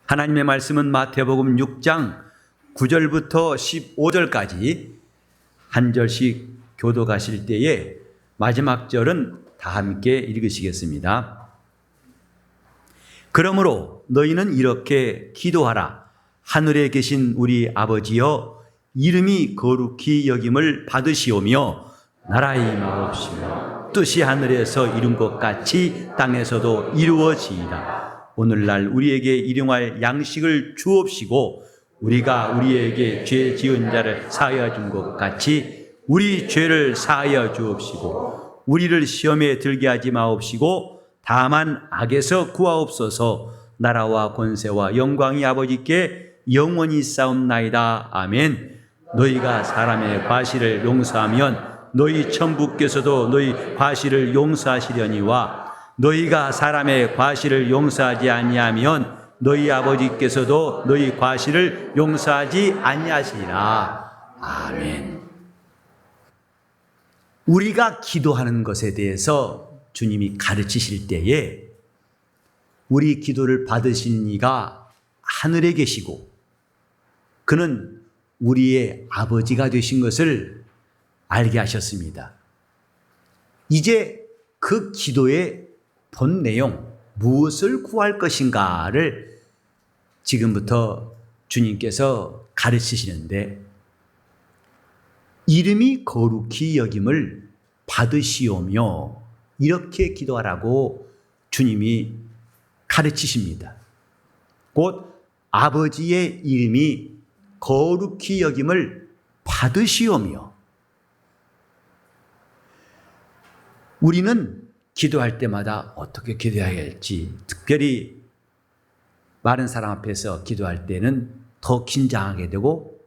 하나님의 말씀은 마태복음 6장 9절부터 15절까지 한 절씩 교도가실 때에 마지막 절은 다 함께 읽으시겠습니다. 그러므로 너희는 이렇게 기도하라. 하늘에 계신 우리 아버지여, 이름이 거룩히 여김을 받으시오며 나라의 임하옵시며 뜻이 하늘에서 이룬 것 같이 땅에서도 이루어지이다. 오늘날 우리에게 일용할 양식을 주옵시고 우리가 우리에게 죄 지은 자를 사하여 준 것 같이 우리 죄를 사하여 주옵시고 우리를 시험에 들게 하지 마옵시고 다만 악에서 구하옵소서. 나라와 권세와 영광이 아버지께 영원히 싸움나이다. 아멘. 너희가 사람의 과실을 용서하면 너희 천부께서도 너희 과실을 용서하시려니와 너희가 사람의 과실을 용서하지 아니하면 너희 아버지께서도 너희 과실을 용서하지 아니하시리라. 아멘. 우리가 기도하는 것에 대해서 주님이 가르치실 때에 우리 기도를 받으신 이가 하늘에 계시고 그는 우리의 아버지가 되신 것을 알게 하셨습니다. 이제 그 기도의 본 내용, 무엇을 구할 것인가를 지금부터 주님께서 가르치시는데, 이름이 거룩히 여김을 받으시오며 이렇게 기도하라고 주님이 가르치십니다. 곧 아버지의 이름이 거룩히 여김을 받으시오며, 우리는 기도할 때마다 어떻게 기도해야 할지, 특별히 많은 사람 앞에서 기도할 때는 더 긴장하게 되고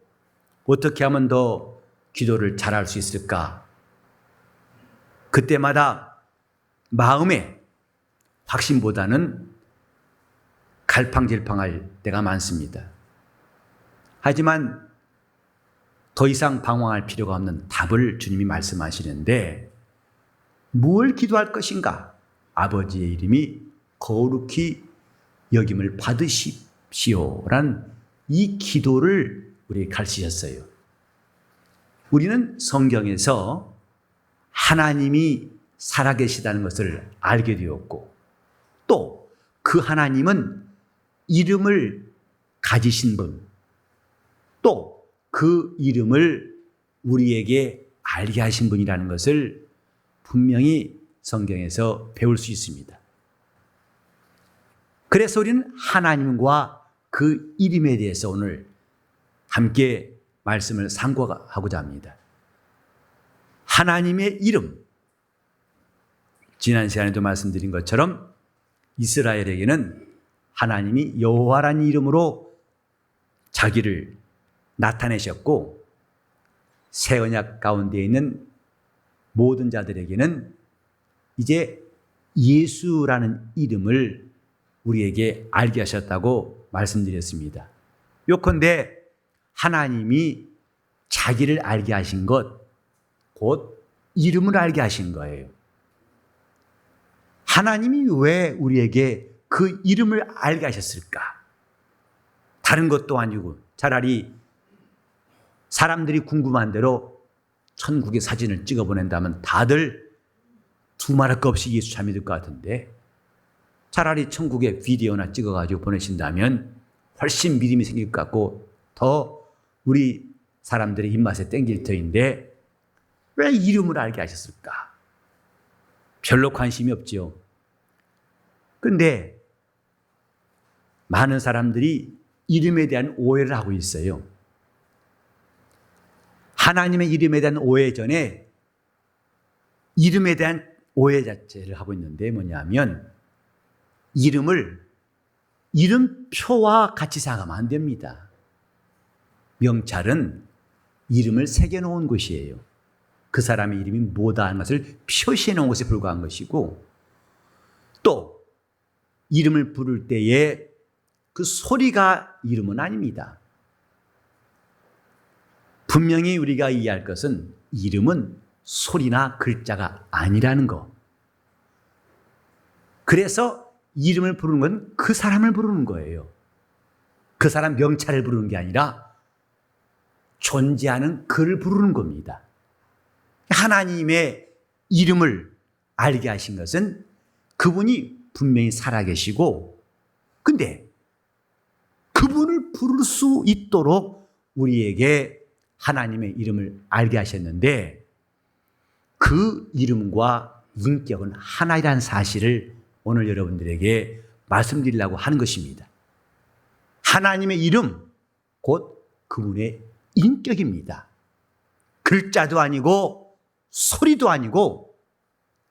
어떻게 하면 더 기도를 잘할 수 있을까? 그때마다 마음에 확신보다는 갈팡질팡할 때가 많습니다. 하지만 더 이상 방황할 필요가 없는 답을 주님이 말씀하시는데, 무엇을 기도할 것인가? 아버지의 이름이 거룩히 여김을 받으십시오란 이 기도를 우리에게 가르치셨어요. 우리는 성경에서 하나님이 살아계시다는 것을 알게 되었고, 또 그 하나님은 이름을 가지신 분, 또 그 이름을 우리에게 알게 하신 분이라는 것을 분명히 성경에서 배울 수 있습니다. 그래서 우리는 하나님과 그 이름에 대해서 오늘 함께 말씀을 상고하고자 합니다. 하나님의 이름, 지난 시간에도 말씀드린 것처럼 이스라엘에게는 하나님이 여호와라는 이름으로 자기를 나타내셨고, 새 언약 가운데 있는 모든 자들에게는 이제 예수라는 이름을 우리에게 알게 하셨다고 말씀드렸습니다. 요컨대 하나님이 자기를 알게 하신 것, 곧 이름을 알게 하신 거예요. 하나님이 왜 우리에게 그 이름을 알게 하셨을까? 다른 것도 아니고 차라리 사람들이 궁금한 대로 천국의 사진을 찍어 보낸다면 다들 두말할 것 없이 예수 잘 믿을 것 같은데, 차라리 천국의 비디오나 찍어가지고 보내신다면 훨씬 믿음이 생길 것 같고 더 우리 사람들의 입맛에 땡길 터인데, 왜 이름을 알게 하셨을까? 별로 관심이 없지요. 그런데 많은 사람들이 이름에 대한 오해를 하고 있어요. 하나님의 이름에 대한 오해 전에 이름에 대한 오해 자체를 하고 있는데, 뭐냐면 이름을 이름표와 같이 생각하면 안 됩니다. 명찰은 이름을 새겨놓은 것이에요. 그 사람의 이름이 뭐다 하는 것을 표시해놓은 것에 불과한 것이고, 또 이름을 부를 때에 그 소리가 이름은 아닙니다. 분명히 우리가 이해할 것은 이름은 소리나 글자가 아니라는 것. 그래서 이름을 부르는 건 그 사람을 부르는 거예요. 그 사람 명찰을 부르는 게 아니라 존재하는 그를 부르는 겁니다. 하나님의 이름을 알게 하신 것은 그분이 분명히 살아계시고, 근데 그분을 부를 수 있도록 우리에게 하나님의 이름을 알게 하셨는데, 그 이름과 인격은 하나이라는 사실을 오늘 여러분들에게 말씀드리려고 하는 것입니다. 하나님의 이름, 곧 그분의 인격입니다. 글자도 아니고 소리도 아니고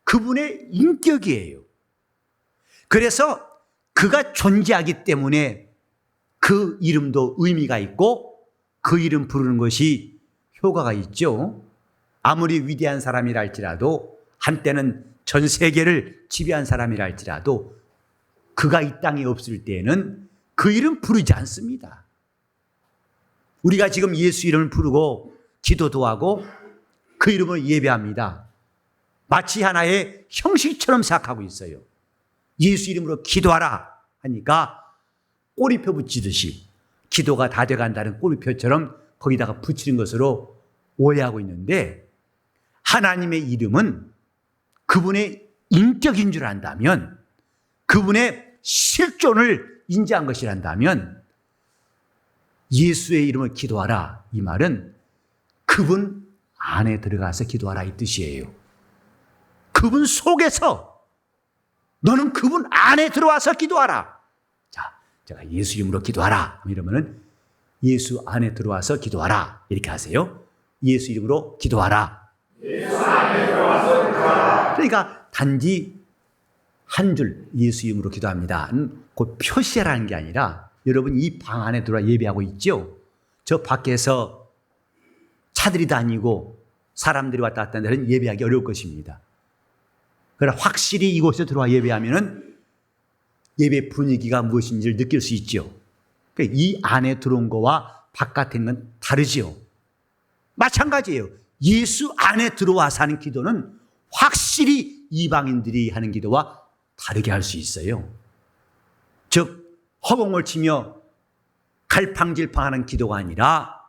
그분의 인격이에요. 그래서 그가 존재하기 때문에 그 이름도 의미가 있고 그 이름 부르는 것이 효과가 있죠. 아무리 위대한 사람이라 할지라도, 한때는 전 세계를 지배한 사람이라 할지라도 그가 이 땅에 없을 때에는 그 이름 부르지 않습니다. 우리가 지금 예수 이름을 부르고 기도도 하고 그 이름을 예배합니다. 마치 하나의 형식처럼 생각하고 있어요. 예수 이름으로 기도하라 하니까 꼬리표 붙이듯이 기도가 다 돼간다는 꼬리표처럼 거기다가 붙이는 것으로 오해하고 있는데, 하나님의 이름은 그분의 인격인 줄 안다면, 그분의 실존을 인지한 것이란다면, 예수의 이름을 기도하라, 이 말은 그분 안에 들어가서 기도하라 이 뜻이에요. 그분 속에서, 너는 그분 안에 들어와서 기도하라. 자, 제가 예수 이름으로 기도하라 이러면은 예수 안에 들어와서 기도하라 이렇게 하세요. 예수 이름으로 기도하라. 예수 안에 들어와서 기도하라. 그러니까 단지 한 줄 예수 이름으로 기도합니다. 그 표시라는 게 아니라, 여러분 이 방 안에 들어와 예배하고 있죠. 저 밖에서 차들이 다니고 사람들이 왔다 갔다 하는 데는 예배하기 어려울 것입니다. 그러나 확실히 이곳에 들어와 예배하면은 예배 분위기가 무엇인지를 느낄 수 있죠. 그러니까 이 안에 들어온 거와 바깥에 있는 건 다르지요. 마찬가지예요. 예수 안에 들어와서 하는 기도는 확실히 이방인들이 하는 기도와 다르게 할 수 있어요. 즉 허공을 치며 갈팡질팡하는 기도가 아니라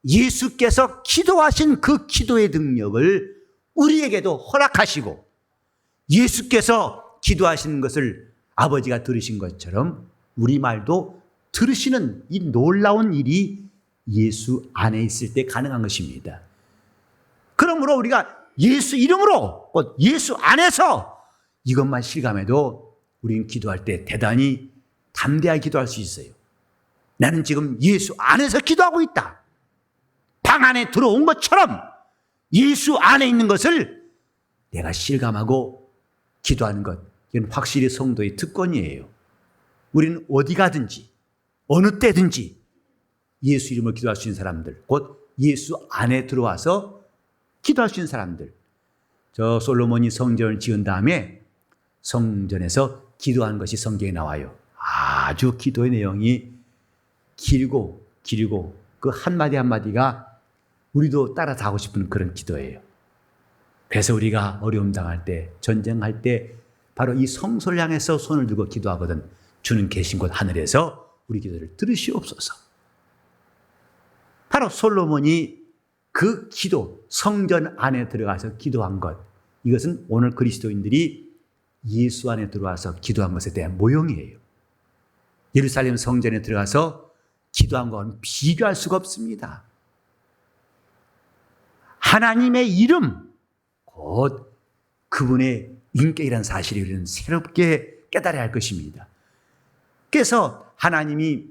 예수께서 기도하신 그 기도의 능력을 우리에게도 허락하시고, 예수께서 기도하시는 것을 아버지가 들으신 것처럼 우리 말도 들으시는 이 놀라운 일이 예수 안에 있을 때 가능한 것입니다. 그러므로 우리가 예수 이름으로, 곧 예수 안에서 이것만 실감해도 우리는 기도할 때 대단히 담대하게 기도할 수 있어요. 나는 지금 예수 안에서 기도하고 있다. 방 안에 들어온 것처럼 예수 안에 있는 것을 내가 실감하고 기도하는 것, 이건 확실히 성도의 특권이에요. 우리는 어디 가든지 어느 때든지 예수 이름으로 기도할 수 있는 사람들, 곧 예수 안에 들어와서 기도할 수 있는 사람들. 저 솔로몬이 성전을 지은 다음에 성전에서 기도한 것이 성경에 나와요. 아주 기도의 내용이 길고 그 한마디 한마디가 우리도 따라 하고 싶은 그런 기도예요. 그래서 우리가 어려움 당할 때, 전쟁할 때 바로 이 성소를 향해서 손을 들고 기도하거든. 주는 계신 곳 하늘에서 우리 기도를 들으시옵소서. 바로 솔로몬이 그 기도, 성전 안에 들어가서 기도한 것, 이것은 오늘 그리스도인들이 예수 안에 들어와서 기도한 것에 대한 모형이에요. 예루살렘 성전에 들어가서 기도한 건 비교할 수가 없습니다. 하나님의 이름, 곧 그분의 인격이라는 사실을 우리는 새롭게 깨달아야 할 것입니다. 그래서 하나님이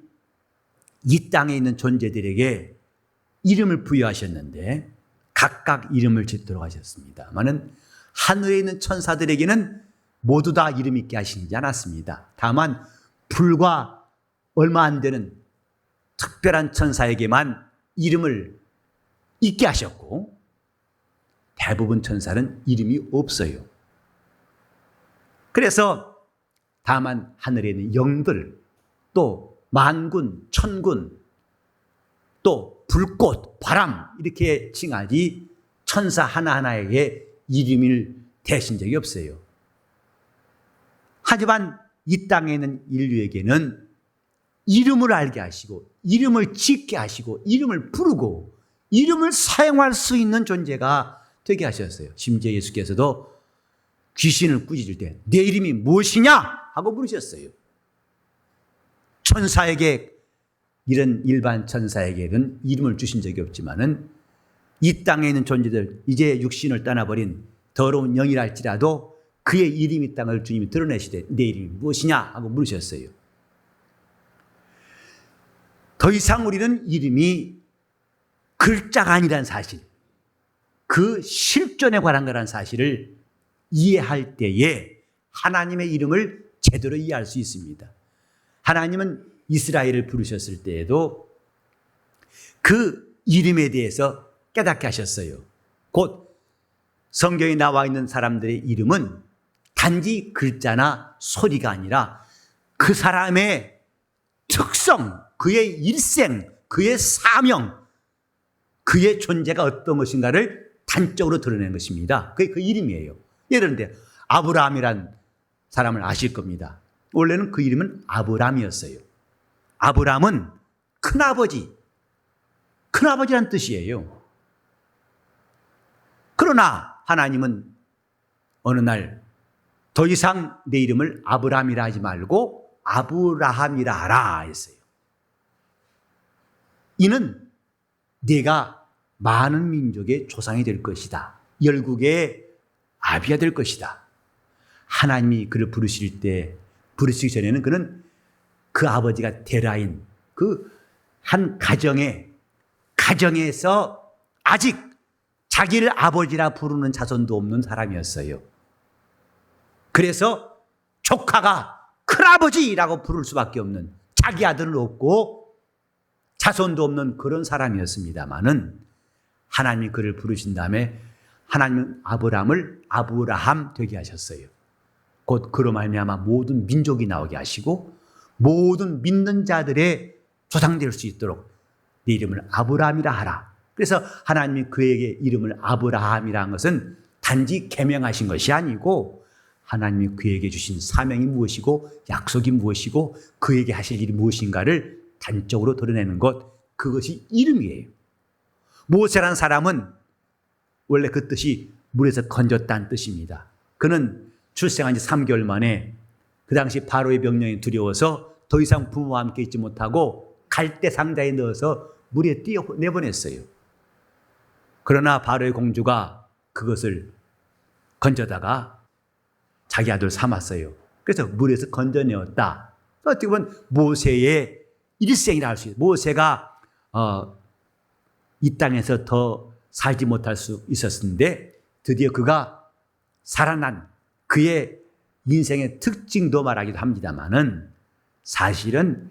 이 땅에 있는 존재들에게 이름을 부여하셨는데 각각 이름을 짓도록 하셨습니다만은 하늘에 있는 천사들에게는 모두 다 이름 있게 하시지 않았습니다. 다만 불과 얼마 안 되는 특별한 천사에게만 이름을 있게 하셨고, 대부분 천사는 이름이 없어요. 그래서 다만 하늘에 있는 영들, 또 만군, 천군, 또 불꽃, 바람 이렇게 칭하지 천사 하나하나에게 이름을 대신 적이 없어요. 하지만 이 땅에 있는 인류에게는 이름을 알게 하시고 이름을 짓게 하시고 이름을 부르고 이름을 사용할 수 있는 존재가 되게 하셨어요. 심지어 예수께서도 귀신을 꾸짖을 때 내 이름이 무엇이냐 하고 물으셨어요. 천사에게, 이런 일반 천사에게는 이름을 주신 적이 없지만은 이 땅에 있는 존재들, 이제 육신을 떠나버린 더러운 영이랄지라도 그의 이름이 땅을 주님이 드러내시되 내 이름이 무엇이냐 하고 물으셨어요. 더 이상 우리는 이름이 글자가 아니라는 사실, 그 실존에 관한 거라는 사실을 이해할 때에 하나님의 이름을 제대로 이해할 수 있습니다. 하나님은 이스라엘을 부르셨을 때에도 그 이름에 대해서 깨닫게 하셨어요. 곧 성경에 나와 있는 사람들의 이름은 단지 글자나 소리가 아니라 그 사람의 특성, 그의 일생, 그의 사명, 그의 존재가 어떤 것인가를 단적으로 드러내는 것입니다. 그게 그 이름이에요. 예를 들어 아브라함이란 사람을 아실 겁니다. 원래는 그 이름은 아브람이었어요. 아브람은 큰아버지란 뜻이에요. 그러나 하나님은 어느 날 더 이상 내 이름을 아브람이라 하지 말고 아브라함이라 하라 했어요. 이는 네가 많은 민족의 조상이 될 것이다. 열국의 아비가 될 것이다. 하나님이 그를 부르시기 전에는 그는 그 아버지가 테라인, 그 한 가정에서 아직 자기를 아버지라 부르는 자손도 없는 사람이었어요. 그래서 조카가 큰아버지라고 부를 수밖에 없는, 자기 아들은 없고 자손도 없는 그런 사람이었습니다마는 하나님이 그를 부르신 다음에 하나님은 아브람을 아브라함 되게 하셨어요. 곧 그로 말미암아 모든 민족이 나오게 하시고 모든 믿는 자들의 조상 될 수 있도록 네 이름을 아브라함이라 하라. 그래서 하나님이 그에게 이름을 아브라함이라는 것은 단지 계명하신 것이 아니고 하나님이 그에게 주신 사명이 무엇이고 약속이 무엇이고 그에게 하실 일이 무엇인가를 단적으로 드러내는 것, 그것이 이름이에요. 모세라는 사람은 원래 그 뜻이 물에서 건졌다는 뜻입니다. 그는 출생한 지 3개월 만에 그 당시 바로의 명령이 두려워서 더 이상 부모와 함께 있지 못하고 갈대 상자에 넣어서 물에 내보냈어요. 그러나 바로의 공주가 그것을 건져다가 자기 아들 삼았어요. 그래서 물에서 건져내었다. 어떻게 보면 모세의 일생이라 할 수 있어요. 모세가 이 땅에서 더 살지 못할 수 있었는데 드디어 그가 살아난 그의 인생의 특징도 말하기도 합니다만은 사실은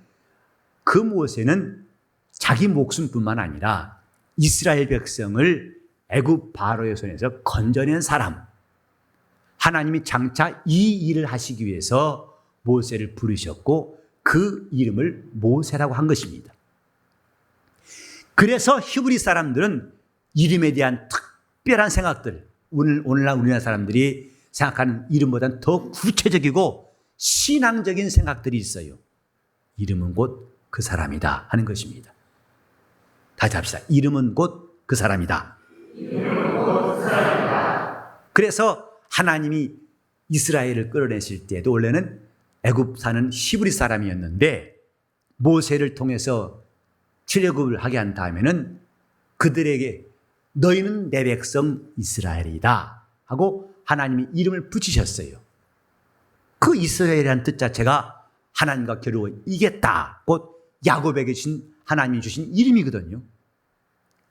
그 모세는 자기 목숨뿐만 아니라 이스라엘 백성을 애굽 바로의 손에서 건져낸 사람, 하나님이 장차 이 일을 하시기 위해서 모세를 부르셨고 그 이름을 모세라고 한 것입니다. 그래서 히브리 사람들은 이름에 대한 특별한 생각들, 오늘날 우리나라 사람들이 생각하는 이름보다는 더 구체적이고 신앙적인 생각들이 있어요. 이름은 곧 그 사람이다 하는 것입니다. 다시 합시다. 이름은 곧 그 사람이다. 이름은 곧 그 사람이다. 그래서 하나님이 이스라엘을 끌어내실 때도 원래는 애굽 사는 히브리 사람이었는데 모세를 통해서 출애굽을 하게 한 다음에는 그들에게 너희는 내 백성 이스라엘이다 하고 하나님이 이름을 붙이셨어요. 그 이스라엘이라는 뜻 자체가 하나님과 겨루어 이겼다. 곧 야곱에게 주신 하나님이 주신 이름이거든요.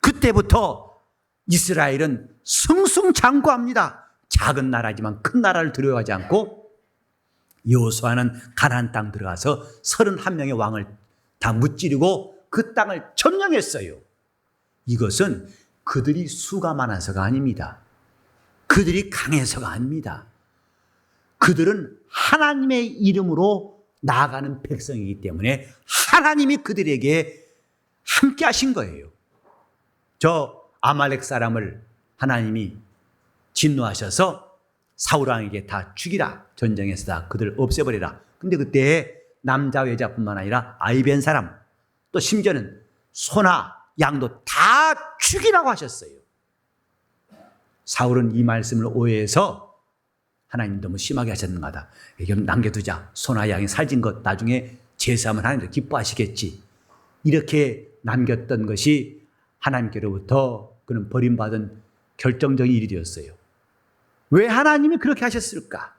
그때부터 이스라엘은 승승장구합니다. 작은 나라지만 큰 나라를 두려워하지 않고 여호수아는 가나안 땅 들어가서 31명의 왕을 다 무찌르고 그 땅을 점령했어요. 이것은 그들이 수가 많아서가 아닙니다. 그들이 강해서가 아닙니다. 그들은 하나님의 이름으로 나아가는 백성이기 때문에 하나님이 그들에게 함께 하신 거예요. 저 아말렉 사람을 하나님이 진노하셔서 사울 왕에게 다 죽이라, 전쟁에서 다 그들 없애버리라. 근데 그때 남자 여자뿐만 아니라 아이 뵌 사람, 또 심지어는 소나 양도 다 죽이라고 하셨어요. 사울은 이 말씀을 오해해서 하나님 너무 심하게 하셨는가다. 좀 남겨두자. 소나 양이 살진 것 나중에 제사하면 하나님도 기뻐하시겠지. 이렇게 남겼던 것이 하나님께로부터 그는 버림받은 결정적인 일이 되었어요. 왜 하나님이 그렇게 하셨을까?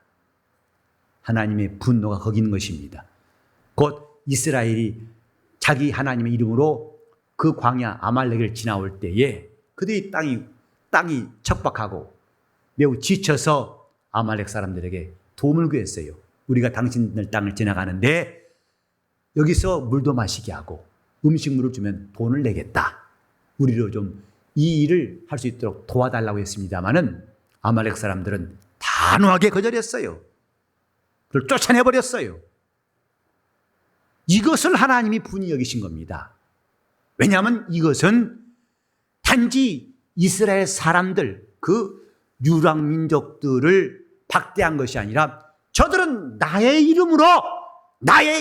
하나님의 분노가 거기 있는 것입니다. 곧 이스라엘이 자기 하나님의 이름으로 그 광야 아말렉을 지나올 때에 그들이 땅이 척박하고 매우 지쳐서 아말렉 사람들에게 도움을 구했어요. 우리가 당신들 땅을 지나가는데 여기서 물도 마시게 하고 음식물을 주면 돈을 내겠다. 우리로 좀 이 일을 할 수 있도록 도와달라고 했습니다마는 아말렉 사람들은 단호하게 거절했어요. 그걸 쫓아내버렸어요. 이것을 하나님이 분이 여기신 겁니다. 왜냐하면 이것은 단지 이스라엘 사람들, 그 유랑민족들을 박대한 것이 아니라 저들은 나의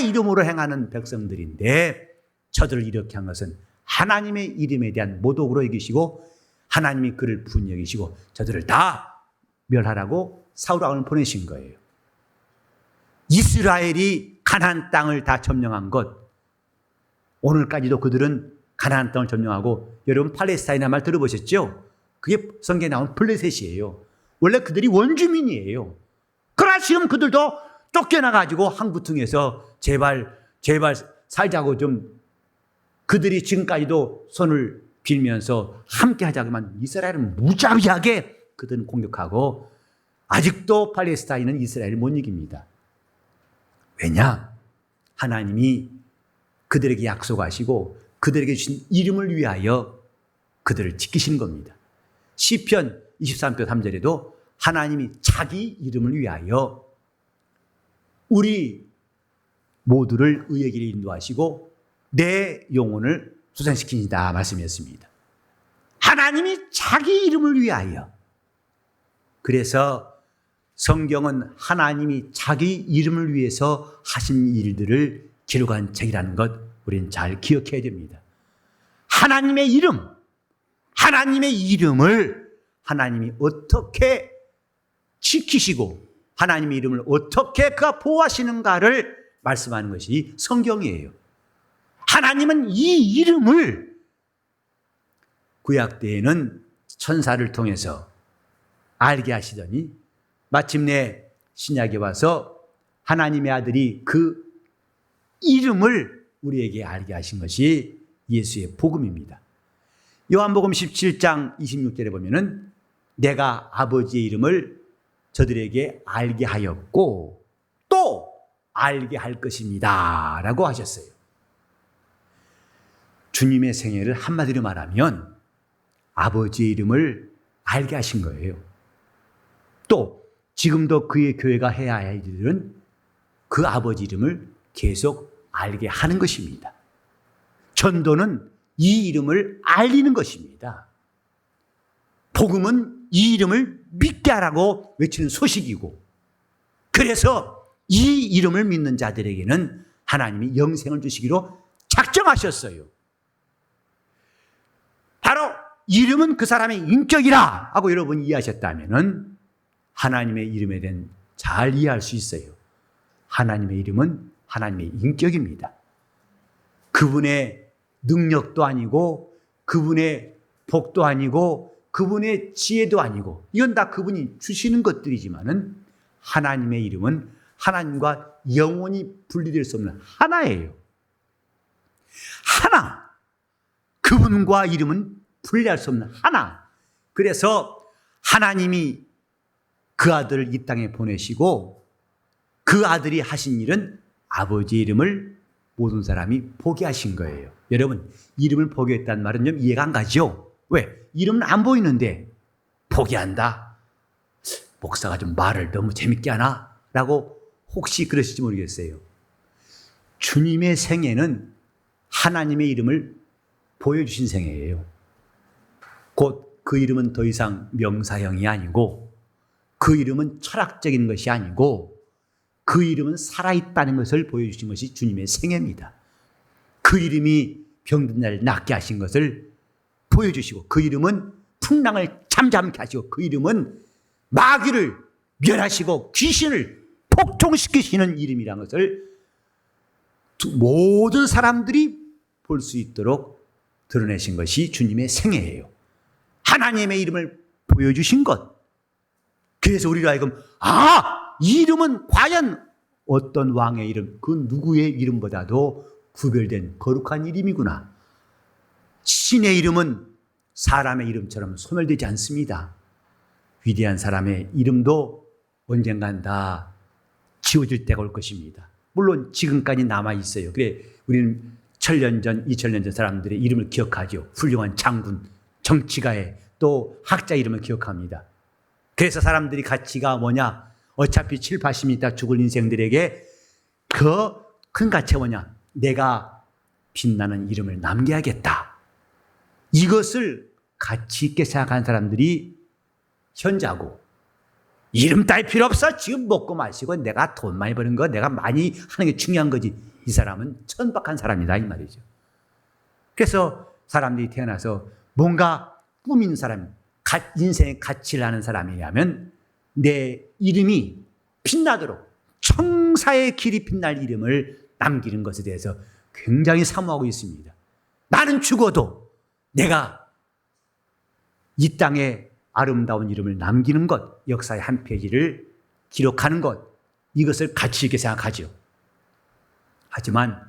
이름으로 행하는 백성들인데 저들을 이렇게 한 것은 하나님의 이름에 대한 모독으로 여기시고 하나님이 그를 분이 여기시고 저들을 다 멸하라고 사울왕을 보내신 거예요. 이스라엘이 가나안 땅을 다 점령한 것, 오늘까지도 그들은 가나안 땅을 점령하고, 여러분 팔레스타인의 말 들어보셨죠? 그게 성경에 나온 블레셋이에요. 원래 그들이 원주민이에요. 그러나 지금 그들도 쫓겨나가지고 항구퉁에서 제발 살자고 좀, 그들이 지금까지도 손을 빌면서 함께 하자고만 이스라엘은 무자비하게 그들은 공격하고 아직도 팔레스타인은 이스라엘을 못 이깁니다. 왜냐? 하나님이 그들에게 약속하시고 그들에게 주신 이름을 위하여 그들을 지키신 겁니다. 시편 23편 3절에도 하나님이 자기 이름을 위하여 우리 모두를 의의 길에 인도하시고 내 영혼을 수산시키시다 말씀이었습니다. 하나님이 자기 이름을 위하여. 그래서 성경은 하나님이 자기 이름을 위해서 하신 일들을 기록한 책이라는 것 우리는 잘 기억해야 됩니다. 하나님의 이름을 하나님이 어떻게 지키시고 하나님의 이름을 어떻게 그가 보호하시는가를 말씀하는 것이 성경이에요. 하나님은 이 이름을 구약 때에는 천사를 통해서 알게 하시더니 마침내 신약에 와서 하나님의 아들이 그 이름을 우리에게 알게 하신 것이 예수의 복음입니다. 요한복음 17장 26절에 보면은 내가 아버지의 이름을 저들에게 알게 하였고 또 알게 할 것입니다 라고 하셨어요. 주님의 생애를 한마디로 말하면 아버지의 이름을 알게 하신 거예요. 또 지금도 그의 교회가 해야 할 일은 그 아버지 이름을 계속 알게 하는 것입니다. 전도는 이 이름을 알리는 것입니다. 복음은 이 이름을 믿게 하라고 외치는 소식이고, 그래서 이 이름을 믿는 자들에게는 하나님이 영생을 주시기로 작정하셨어요. 바로 이름은 그 사람의 인격이라 하고 여러분이 이해하셨다면 하나님의 이름에 대한 잘 이해할 수 있어요. 하나님의 이름은 하나님의 인격입니다. 그분의 능력도 아니고 그분의 복도 아니고 그분의 지혜도 아니고 이건 다 그분이 주시는 것들이지만은 하나님의 이름은 하나님과 영원히 분리될 수 없는 하나예요. 하나. 그분과 이름은 분리할 수 없는 하나. 그래서 하나님이 그 아들을 이 땅에 보내시고 그 아들이 하신 일은 아버지의 이름을 모든 사람이 보게 하신 거예요. 여러분, 이름을 보게 했다는 말은 좀 이해가 안 가죠? 왜? 이름은 안 보이는데 보게 한다? 목사가 좀 말을 너무 재밌게 하나? 라고 혹시 그러실지 모르겠어요. 주님의 생애는 하나님의 이름을 보여주신 생애예요. 곧 그 이름은 더 이상 명사형이 아니고 그 이름은 철학적인 것이 아니고 그 이름은 살아있다는 것을 보여주신 것이 주님의 생애입니다. 그 이름이 병든 자를 낫게 하신 것을 보여주시고, 그 이름은 풍랑을 잠잠케 하시고, 그 이름은 마귀를 멸하시고 귀신을 복종시키시는 이름이라는 것을 모든 사람들이 볼 수 있도록 드러내신 것이 주님의 생애예요. 하나님의 이름을 보여주신 것. 그래서 우리로 하여금 이 이름은 과연 어떤 왕의 이름, 그 누구의 이름보다도 구별된 거룩한 이름이구나. 신의 이름은 사람의 이름처럼 소멸되지 않습니다. 위대한 사람의 이름도 언젠간 다 지워질 때가 올 것입니다. 물론 지금까지 남아있어요. 그래, 우리는 1000년 전, 2000년 전 사람들의 이름을 기억하죠. 훌륭한 장군, 정치가의, 또 학자 이름을 기억합니다. 그래서 사람들이 가치가 뭐냐? 어차피 7, 80년 있다 죽을 인생들에게 그 큰 가치가 뭐냐? 내가 빛나는 이름을 남겨야겠다. 이것을 가치 있게 생각하는 사람들이 현자고, 이름 딸 필요 없어. 지금 먹고 마시고 내가 돈 많이 버는 거, 내가 많이 하는 게 중요한 거지. 이 사람은 천박한 사람이다, 이 말이죠. 그래서 사람들이 태어나서 뭔가 꾸민 사람, 인생의 가치를 아는 사람이라면 내 이름이 빛나도록 청사의 길이 빛날 이름을 남기는 것에 대해서 굉장히 사모하고 있습니다. 나는 죽어도 내가 이 땅에 아름다운 이름을 남기는 것, 역사의 한 페이지를 기록하는 것, 이것을 가치 있게 생각하죠. 하지만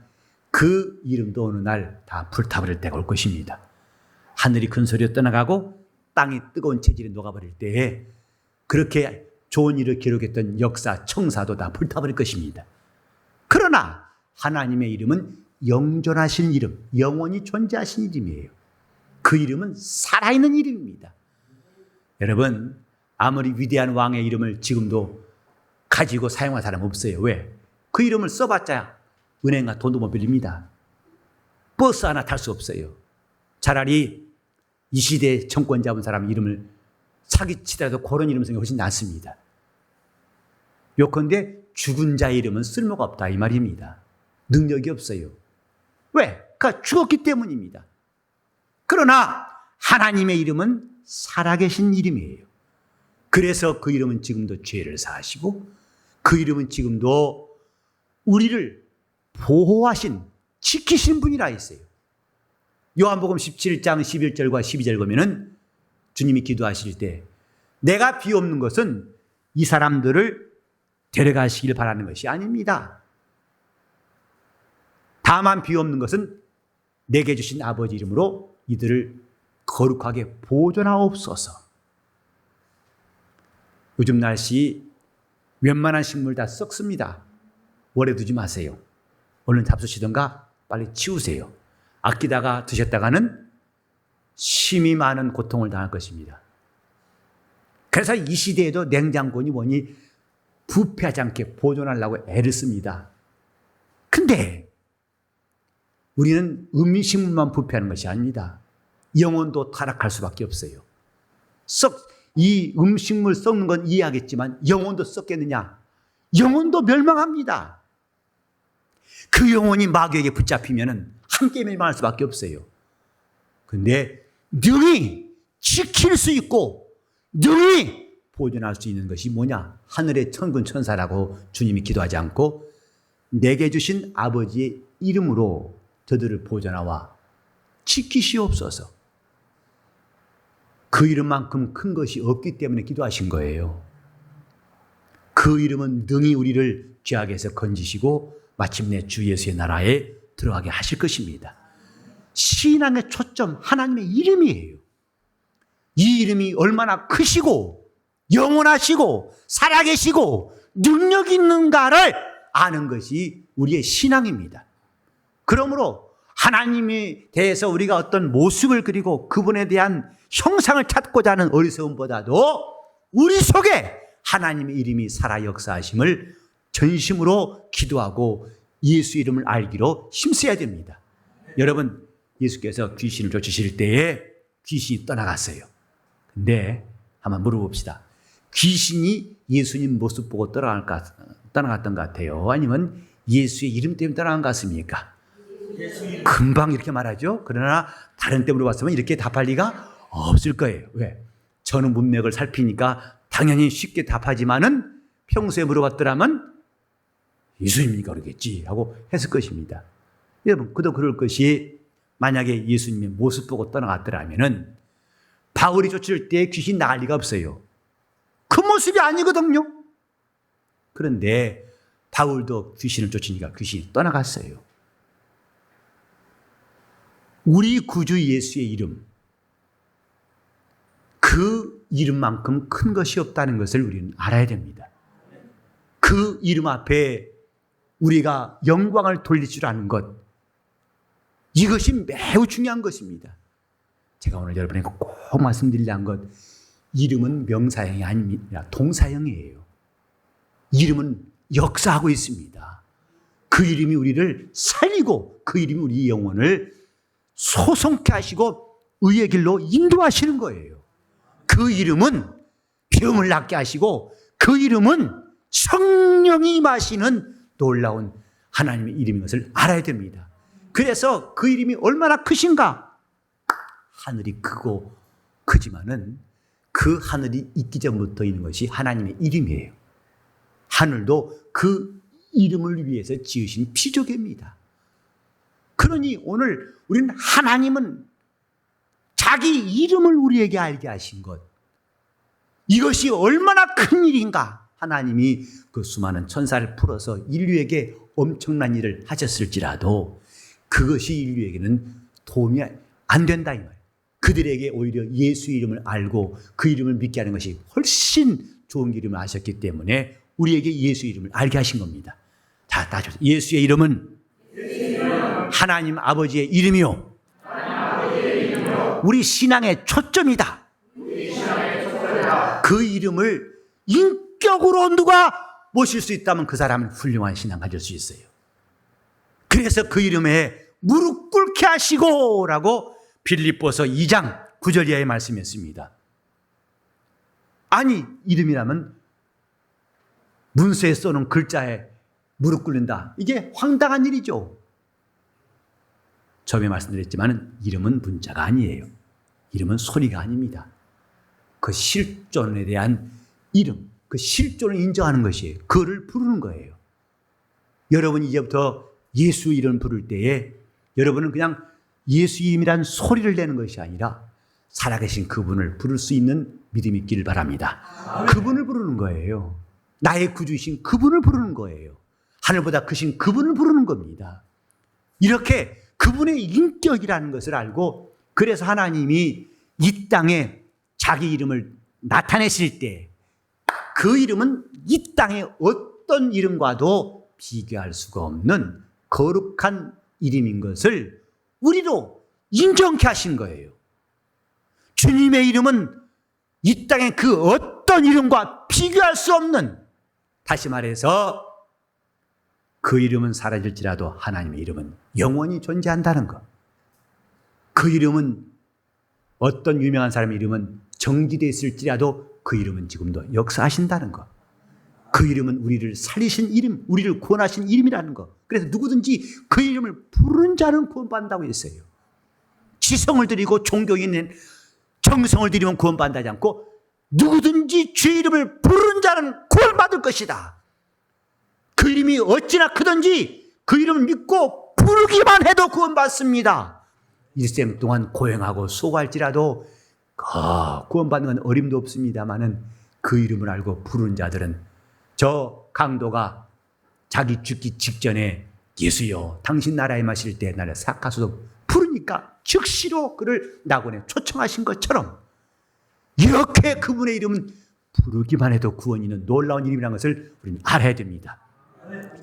그 이름도 어느 날 다 불타버릴 때가 올 것입니다. 하늘이 큰 소리로 떠나가고 땅이 뜨거운 체질에 녹아버릴 때에 그렇게 좋은 일을 기록했던 역사, 청사도 다 불타버릴 것입니다. 그러나 하나님의 이름은 영존하신 이름, 영원히 존재하신 이름이에요. 그 이름은 살아있는 이름입니다. 여러분, 아무리 위대한 왕의 이름을 지금도 가지고 사용할 사람 없어요. 왜? 그 이름을 써봤자 은행과 돈도 못 빌립니다. 버스 하나 탈 수 없어요. 차라리 이 시대에 정권 잡은 사람 이름을 사기치더라도 그런 이름 생각이 훨씬 낫습니다. 요컨대 죽은 자의 이름은 쓸모가 없다, 이 말입니다. 능력이 없어요. 왜? 그가 죽었기 때문입니다. 그러나 하나님의 이름은 살아계신 이름이에요. 그래서 그 이름은 지금도 죄를 사하시고, 그 이름은 지금도 우리를 보호하신, 지키신 분이라 했어요. 요한복음 17장 11절과 12절 보면은 주님이 기도하실 때 내가 비옵는 것은 이 사람들을 데려가시길 바라는 것이 아닙니다. 다만 비옵는 것은 내게 주신 아버지 이름으로 이들을 거룩하게 보존하옵소서. 요즘 날씨 웬만한 식물 다 썩습니다. 오래 두지 마세요. 얼른 잡수시던가 빨리 치우세요. 아끼다가 드셨다가는 심히 많은 고통을 당할 것입니다. 그래서 이 시대에도 냉장고니 뭐니 부패하지 않게 보존하려고 애를 씁니다. 근데 우리는 음식물만 부패하는 것이 아닙니다. 영혼도 타락할 수밖에 없어요. 이 음식물 썩는 건 이해하겠지만 영혼도 썩겠느냐? 영혼도 멸망합니다. 그 영혼이 마귀에게 붙잡히면은 함께 멸망할 수밖에 없어요. 근데 능히 지킬 수 있고 능히 보존할 수 있는 것이 뭐냐? 하늘의 천군 천사라고 주님이 기도하지 않고 내게 주신 아버지의 이름으로 저들을 보존하와 지키시옵소서. 그 이름만큼 큰 것이 없기 때문에 기도하신 거예요. 그 이름은 능히 우리를 죄악에서 건지시고 마침내 주 예수의 나라에 들어가게 하실 것입니다. 신앙의 초점, 하나님의 이름이에요. 이 이름이 얼마나 크시고 영원하시고 살아계시고 능력 있는가를 아는 것이 우리의 신앙입니다. 그러므로 하나님에 대해서 우리가 어떤 모습을 그리고 그분에 대한 형상을 찾고자 하는 어리석음보다도 우리 속에 하나님의 이름이 살아 역사하심을 전심으로 기도하고 예수 이름을 알기로 힘써야 됩니다. 여러분, 예수께서 귀신을 쫓으실 때에 귀신이 떠나갔어요. 근데 한번 물어봅시다. 귀신이 예수님 모습 보고 떠나갔던 것 같아요? 아니면 예수의 이름 때문에 떠나간 것 같습니까? 금방 이렇게 말하죠. 그러나 다른 때 물어봤으면 이렇게 답할 리가 없을 거예요. 왜? 저는 문맥을 살피니까 당연히 쉽게 답하지만은 평소에 물어봤더라면 예수님이니까 그러겠지 하고 했을 것입니다. 여러분, 그도 그럴 것이 만약에 예수님의 모습 보고 떠나갔더라면은 바울이 쫓을 때 귀신 나갈 리가 없어요. 그 모습이 아니거든요. 그런데 바울도 귀신을 쫓으니까 귀신이 떠나갔어요. 우리 구주 예수의 이름, 그 이름만큼 큰 것이 없다는 것을 우리는 알아야 됩니다. 그 이름 앞에 우리가 영광을 돌릴 줄 아는 것, 이것이 매우 중요한 것입니다. 제가 오늘 여러분에게 꼭 말씀드리려는 것, 이름은 명사형이 아닙니다. 동사형이에요. 이름은 역사하고 있습니다. 그 이름이 우리를 살리고 그 이름이 우리 영혼을 소송케 하시고 의의 길로 인도하시는 거예요. 그 이름은 병을 낫게 하시고 그 이름은 성령이 임하시는 놀라운 하나님의 이름인 것을 알아야 됩니다. 그래서 그 이름이 얼마나 크신가? 하늘이 크고 크지만은 그 하늘이 있기 전부터 있는 것이 하나님의 이름이에요. 하늘도 그 이름을 위해서 지으신 피조개입니다. 그러니 오늘 우리는 하나님은 자기 이름을 우리에게 알게 하신 것, 이것이 얼마나 큰 일인가. 하나님이 그 수많은 천사를 풀어서 인류에게 엄청난 일을 하셨을지라도 그것이 인류에게는 도움이 안 된다 이 말. 그들에게 오히려 예수 이름을 알고 그 이름을 믿게 하는 것이 훨씬 좋은 이름을 아셨기 때문에 우리에게 예수 이름을 알게 하신 겁니다. 자, 따져. 예수의 이름은 하나님 아버지의 이름이요. 우리 신앙의 초점이다. 그 이름을 인격으로 누가 모실 수 있다면 그 사람은 훌륭한 신앙 가질 수 있어요. 그래서 그 이름에 무릎 꿇게 하시고 라고 빌립보서 2장 9절 이하의 말씀이었습니다. 아니, 이름이라면 문서에 써놓은 글자에 무릎 꿇는다. 이게 황당한 일이죠. 처음에 말씀드렸지만 이름은 문자가 아니에요. 이름은 소리가 아닙니다. 그 실존에 대한 이름, 그 실존을 인정하는 것이에요. 그를 부르는 거예요. 여러분이 이제부터 예수 이름 부를 때에 여러분은 그냥 예수 이름이란 소리를 내는 것이 아니라 살아계신 그분을 부를 수 있는 믿음이 있기를 바랍니다. 그분을 부르는 거예요. 나의 구주이신 그분을 부르는 거예요. 하늘보다 크신 그분을 부르는 겁니다. 이렇게 그분의 인격이라는 것을 알고, 그래서 하나님이 이 땅에 자기 이름을 나타내실 때 그 이름은 이 땅의 어떤 이름과도 비교할 수가 없는 거룩한 이름인 것을 우리로 인정케 하신 거예요. 주님의 이름은 이 땅의 그 어떤 이름과 비교할 수 없는, 다시 말해서 그 이름은 사라질지라도 하나님의 이름은 영원히 존재한다는 것. 그 이름은 어떤 유명한 사람의 이름은 정지되어 있을지라도 그 이름은 지금도 역사하신다는 것. 그 이름은 우리를 살리신 이름, 우리를 구원하신 이름이라는 것. 그래서 누구든지 그 이름을 부르는 자는 구원받는다고 했어요. 지성을 드리고 종교 있는 정성을 드리면 구원받는다지 않고 누구든지 주의 이름을 부르는 자는 구원받을 것이다. 그 이름이 어찌나 크든지 그 이름을 믿고 부르기만 해도 구원받습니다. 일생 동안 고행하고 수고할지라도 구원받는 건 어림도 없습니다마는 그 이름을 알고 부르는 자들은, 저 강도가 자기 죽기 직전에 예수여 당신 나라에 마실 때 나를 사카소도 부르니까 즉시로 그를 낙원에 초청하신 것처럼 이렇게 그분의 이름은 부르기만 해도 구원이 있는 놀라운 이름이라는 것을 우리는 알아야 됩니다.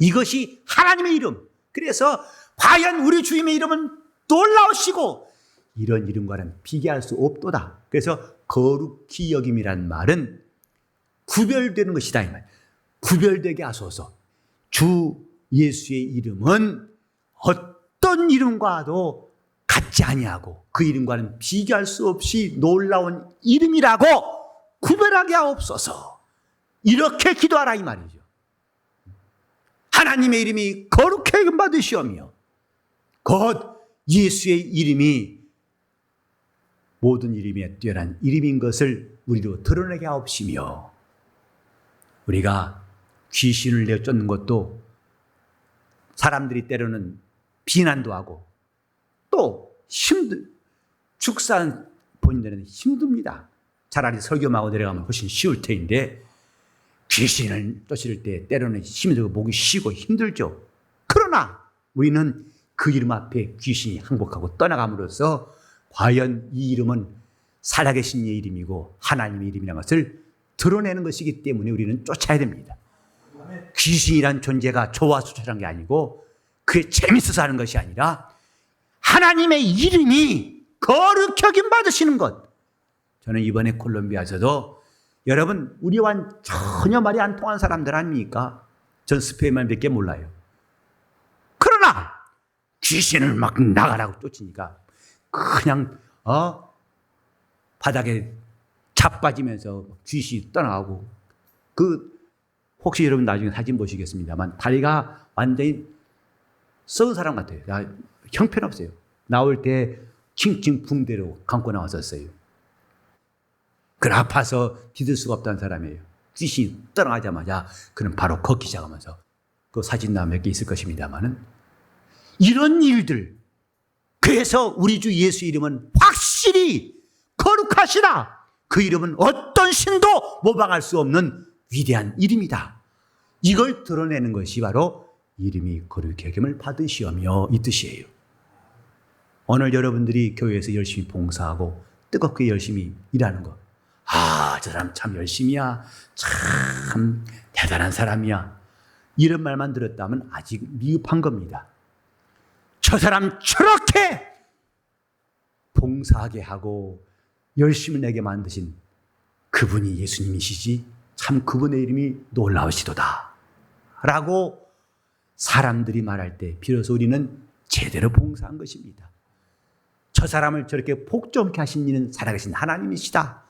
이것이 하나님의 이름. 그래서 과연 우리 주님의 이름은 놀라우시고 이런 이름과는 비교할 수 없도다. 그래서 거룩히 여김이란 말은 구별되는 것이다 이 말. 구별되게 하소서. 주 예수의 이름은 어떤 이름과도 같지 아니하고 그 이름과는 비교할 수 없이 놀라운 이름이라고 구별하게 하옵소서. 이렇게 기도하라 이 말이죠. 하나님의 이름이 거룩히 여김 받으시오며 곧 예수의 이름이 모든 이름에 뛰어난 이름인 것을 우리로 드러내게 하옵시며, 우리가 귀신을 내쫓는 것도 사람들이 때로는 비난도 하고 또 축사한 본인들은 힘듭니다. 차라리 설교하고 내려가면 훨씬 쉬울 터인데 귀신을 쫓을 때 때로는 힘이 들고 목이 쉬고 힘들죠. 그러나 우리는 그 이름 앞에 귀신이 항복하고 떠나감으로써 과연 이 이름은 살아계신 이의 이름이고 하나님의 이름이라는 것을 드러내는 것이기 때문에 우리는 쫓아야 됩니다. 귀신이란 존재가 좋아 쫓아라는 게 아니고 그게 재밌어서 하는 것이 아니라 하나님의 이름이 거룩히 여김 받으시는 것. 저는 이번에 콜롬비아에서도 여러분 우리와 전혀 말이 안 통한 사람들 아닙니까? 전 스페인말 몇 개 몰라요. 그러나 귀신을 막 나가라고 쫓으니까 그냥 바닥에 자빠지면서 귀신이 떠나가고, 혹시 여러분 나중에 사진 보시겠습니다만 다리가 완전히 썩은 사람 같아요. 형편없어요. 나올 때 칭칭 붕대로 감고 나왔었어요. 그래 아파서 디딜 수가 없다는 사람이에요. 귀신이 떠나가자마자 그는 바로 걷기 시작하면서, 그 사진 나 몇 개 있을 것입니다만은 이런 일들. 그래서 우리 주 예수 이름은 확실히 거룩하시다. 그 이름은 어떤 신도 모방할 수 없는 위대한 이름이다. 이걸 드러내는 것이 바로 이름이 거룩히 여김을 받으시오며 이 뜻이에요. 오늘 여러분들이 교회에서 열심히 봉사하고 뜨겁게 열심히 일하는 것, 저 사람 참 열심히야, 참 대단한 사람이야, 이런 말만 들었다면 아직 미흡한 겁니다. 저 사람 저렇게 봉사하게 하고 열심히 내게 만드신 그분이 예수님이시지, 참 그분의 이름이 놀라우시도다 라고 사람들이 말할 때 비로소 우리는 제대로 봉사한 것입니다. 저 사람을 저렇게 복종케 하신 이는 살아계신 하나님이시다.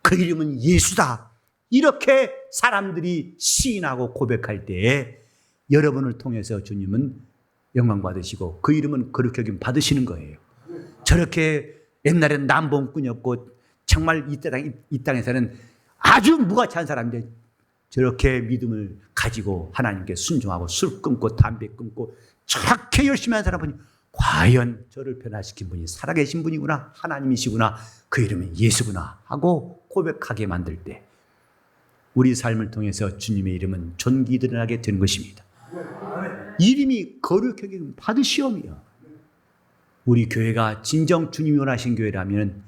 그 이름은 예수다. 이렇게 사람들이 시인하고 고백할 때에 여러분을 통해서 주님은 영광 받으시고 그 이름은 거룩히 여김 받으시는 거예요. 저렇게 옛날에는 남봉꾼이었고 정말 이 땅에서는 아주 무가치한 사람인데 저렇게 믿음을 가지고 하나님께 순종하고 술 끊고 담배 끊고 저렇게 열심히 한 사람 보니 과연 저를 변화시킨 분이 살아계신 분이구나, 하나님이시구나, 그 이름은 예수구나 하고 고백하게 만들 때 우리 삶을 통해서 주님의 이름은 존귀 드러나게 되는 것입니다. 이름이 거룩히 여김 받으시오며, 우리 교회가 진정 주님이 원하신 교회라면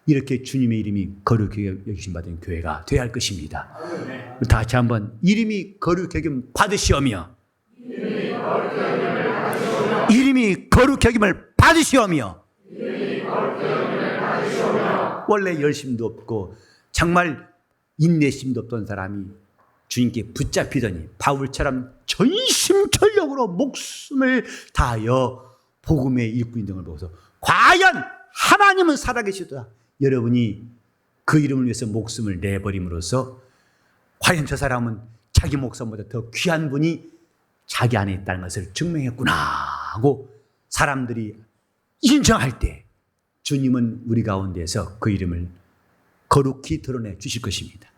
이렇게 주님의 이름이 거룩히 여기심 받은 교회가 되어야 할 것입니다. 다 같이 한번 이름이 거룩히 여김 받으시오며, 이름이 거룩히 여김을 받으시오며, 원래 열심도 없고 정말 인내심도 없던 사람이 주님께 붙잡히더니 바울처럼 전심전력으로 목숨을 다하여 복음의 일꾼인 등을 보고서 과연 하나님은 살아계시도다. 여러분이 그 이름을 위해서 목숨을 내버림으로써 과연 저 사람은 자기 목숨보다 더 귀한 분이 자기 안에 있다는 것을 증명했구나 하고 사람들이 인정할 때 주님은 우리 가운데서 그 이름을 거룩히 드러내 주실 것입니다.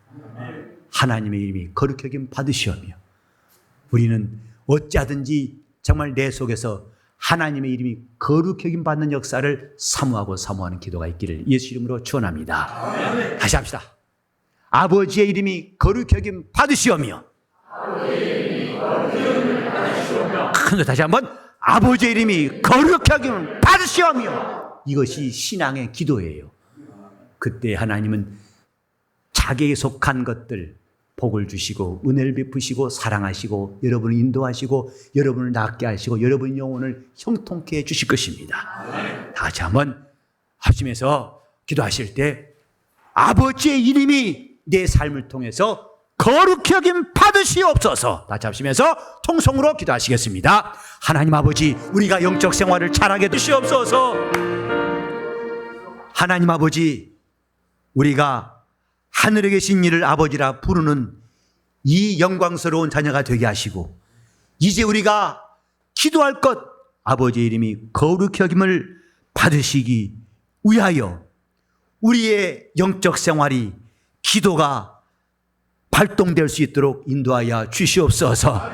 하나님의 이름이 거룩히 여김 받으시오며, 우리는 어찌하든지 정말 내 속에서 하나님의 이름이 거룩히 여김 받는 역사를 사모하는 기도가 있기를 예수 이름으로 축원합니다. 다시 합시다. 아버지의 이름이 거룩히 여김 받으시오며, 큰 다시 한번 아버지의 이름이 거룩히 여김 받으시오며. 이것이 신앙의 기도예요. 그때 하나님은 자기에 속한 것들 복을 주시고 은혜를 베푸시고 사랑하시고 여러분을 인도하시고 여러분을 낫게 하시고 여러분 영혼을 형통케 해 주실 것입니다. 다 같이 한번 합심해서 기도하실 때 아버지의 이름이 내 삶을 통해서 거룩히 여김 받으시옵소서. 다 같이 합심해서 통성으로 기도하시겠습니다. 하나님 아버지, 우리가 영적 생활을 잘하게 해주시옵소서. 하나님 아버지, 우리가 하늘에 계신 이를 아버지라 부르는 이 영광스러운 자녀가 되게 하시고 이제 우리가 기도할 것 아버지의 이름이 거룩히 여김을 받으시기 위하여 우리의 영적 생활이 기도가 발동될 수 있도록 인도하여 주시옵소서.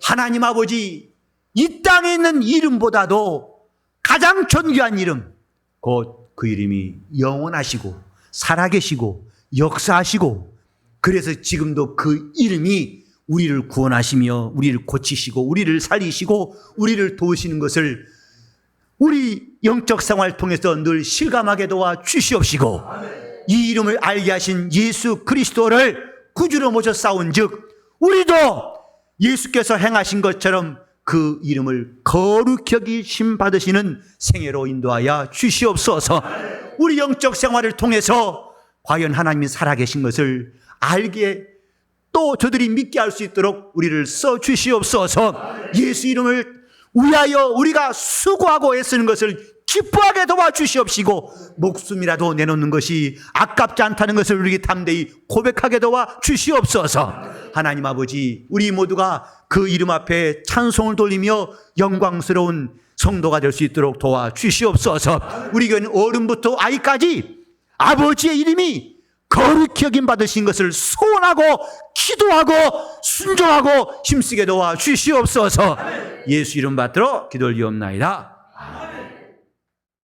하나님 아버지, 이 땅에 있는 이름보다도 가장 존귀한 이름, 곧 그 이름이 영원하시고 살아계시고 역사하시고, 그래서 지금도 그 이름이 우리를 구원하시며 우리를 고치시고 우리를 살리시고 우리를 도우시는 것을 우리 영적 생활을 통해서 늘 실감하게 도와 주시옵시고, 이 이름을 알게 하신 예수 그리스도를 구주로 모셔 싸운즉 우리도 예수께서 행하신 것처럼 그 이름을 거룩히 여기심 받으시는 생애로 인도하여 주시옵소서. 우리 영적 생활을 통해서 과연 하나님이 살아계신 것을 알게, 또 저들이 믿게 할 수 있도록 우리를 써 주시옵소서. 예수 이름을 위하여 우리가 수고하고 애쓰는 것을 기뻐하게 도와주시옵시고, 목숨이라도 내놓는 것이 아깝지 않다는 것을 우리에게 담대히 고백하게 도와주시옵소서. 하나님 아버지, 우리 모두가 그 이름 앞에 찬송을 돌리며 영광스러운 성도가 될 수 있도록 도와주시옵소서. 우리 교회는 어른부터 아이까지 아버지의 이름이 거룩히 여김 받으신 것을 소원하고 기도하고 순종하고 힘쓰게 도와주시옵소서. 예수 이름 받들어 기도를 드리옵나이다.